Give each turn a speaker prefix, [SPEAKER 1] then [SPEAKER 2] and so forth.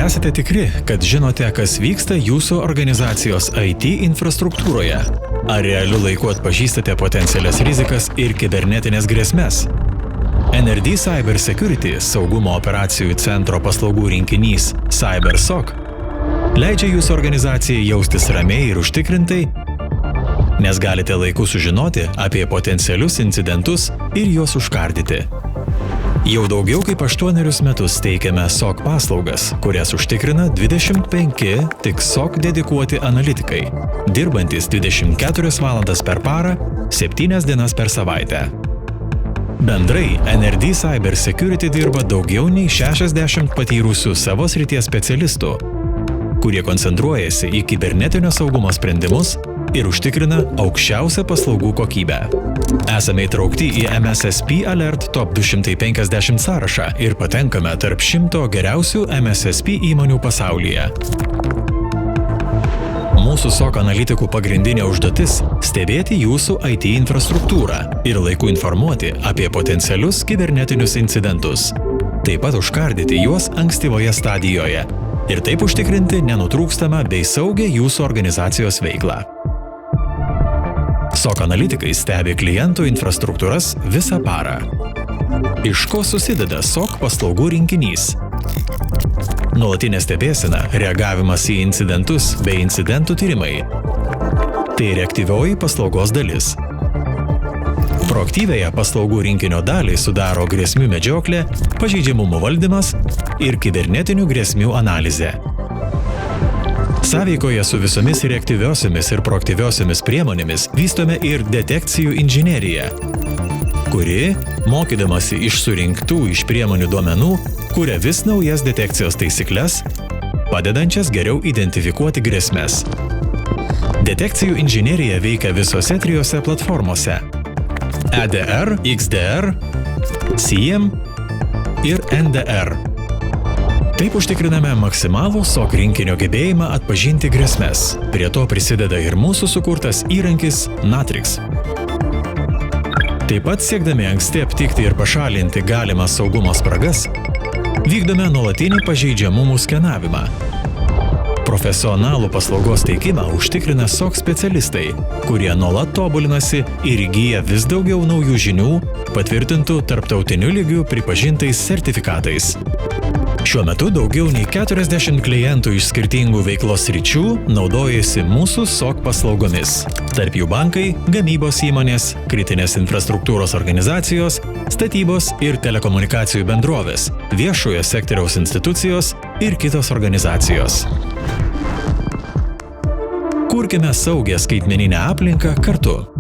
[SPEAKER 1] esate tikri, kad žinote, kas vyksta jūsų organizacijos IT infrastruktūroje? Ar realiu laiku atpažįstate potencialias rizikas ir kibernetinės grėsmes? NRD Cyber Security saugumo operacijų centro paslaugų rinkinys CyberSOC leidžia jūsų organizacijai jaustis ramiai ir užtikrintai, nes galite laiku sužinoti apie potencialius incidentus ir juos užkardyti. Jau daugiau kaip 8 metus teikiame SOC paslaugas, kurias užtikrina 25 tik SOC dedikuoti analitikai, dirbantis 24 valandas per parą, 7 dienas per savaitę. Bendrai, NRD Cyber Security dirba daugiau nei 60 patyrusių savo srities specialistų, kurie koncentruojasi į kibernetinio saugumo sprendimus ir užtikrina aukščiausią paslaugų kokybę. Esame įtraukti į MSSP Alert Top 250 sąrašą ir patenkame tarp 100 geriausių MSSP įmonių pasaulyje. Mūsų SOC analitikų pagrindinė užduotis – stebėti jūsų IT infrastruktūrą ir laiku informuoti apie potencialius kibernetinius incidentus. Taip pat užkardyti juos ankstyvoje stadijoje ir taip užtikrinti nenutrūkstamą bei saugią jūsų organizacijos veiklą. SOC analitikai stebi klientų infrastruktūras visą parą. Iš ko susideda SOC paslaugų rinkinys? Nuolatinė stebėsena, reagavimas į incidentus bei incidentų tyrimai. Tai reaktyvioji paslaugos dalis. Proaktyviąją paslaugų rinkinio dalį sudaro grėsmių medžioklė, pažeidžiamumo valdymas ir kibernetinių grėsmių analizė. Sąveikoje su visomis reaktyviosiomis ir proaktyviosiomis priemonėmis vystome ir detekcijų inžineriją, kuri, mokydamasi iš surinktų iš priemonių duomenų, kuria vis naujas detekcijos taisykles, padedančias geriau identifikuoti grėsmes. Detekcijų inžinerija veikia visose 3 platformose – EDR, XDR, SIEM ir NDR. Taip užtikriname maksimalų SOC rinkinio gebėjimą atpažinti grėsmes. Prie to prisideda ir mūsų sukurtas įrankis Natrix. Taip pat siekdami anksti aptikti ir pašalinti galimas saugumo spragas, vykdome nuolatinį pažeidžiamumų skenavimą. Profesionalų paslaugos teikimą užtikrina SOC specialistai, kurie nuolat tobulinasi ir įgyja vis daugiau naujų žinių, patvirtintų tarptautiniu lygiu pripažintais sertifikatais. Šiuo metu daugiau nei 40 klientų iš skirtingų veiklos sričių naudojasi mūsų SOC paslaugomis. Tarp jų bankai, gamybos įmonės, kritinės infrastruktūros organizacijos, statybos ir telekomunikacijų bendrovės, viešojo sektoriaus institucijos ir kitos organizacijos. Kurkime saugią skaitmeninę aplinką kartu.